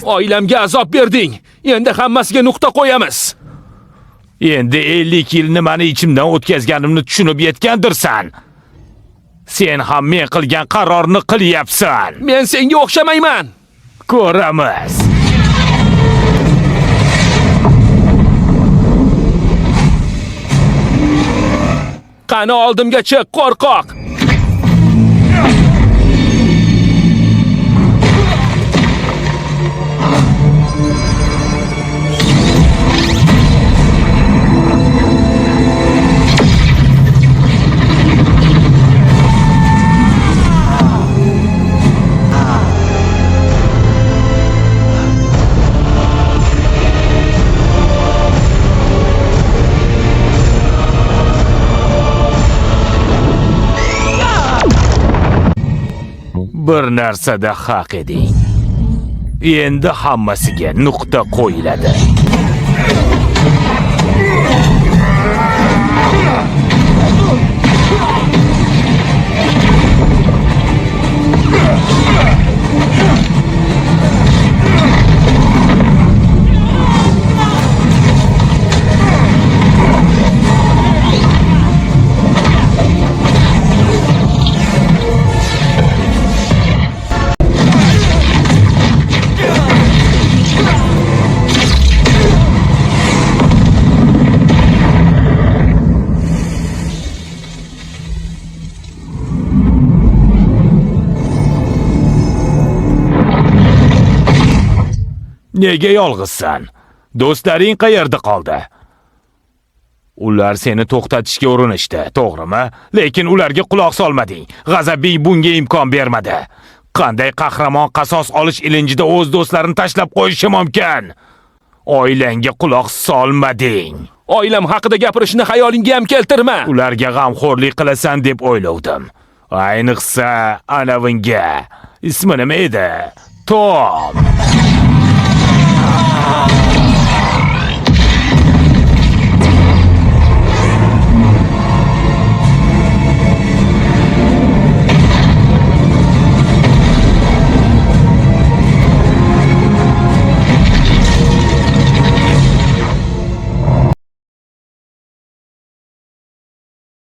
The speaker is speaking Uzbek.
Oilamga azob berding. Endi hammasiga nuqta qo'yamiz. Endi 50 yil nimani ichimdan o'tkazganimni tushunib yetgandirsan. Sen ham men qilgan qarorni qilyapsan. Men senga o'xshamayman. Ko'ramiz. Qani oldimga chiq, qo'rqoq. Bir narsada haq eding. Endi hammasiga nuqta qo'yiladi. Nega yolg'izsan? Do'stlaring qayerda qoldi? Ular seni to'xtatishga urinishdi, to'g'rimi? Lekin ularga quloq solmading. G'azabing bunga imkon bermadi. Qanday qahramon qasos olish ilinjida o'z do'stlarini tashlab qo'yishi mumkin? Oilangga quloq solmading. Oilam haqida gapirishni xayolingga ham keltirma. Ularga g'amxo'rlik qilasan deb o'ylovdim. Ayniqsa anavinga. Ismi nima edi? Tom.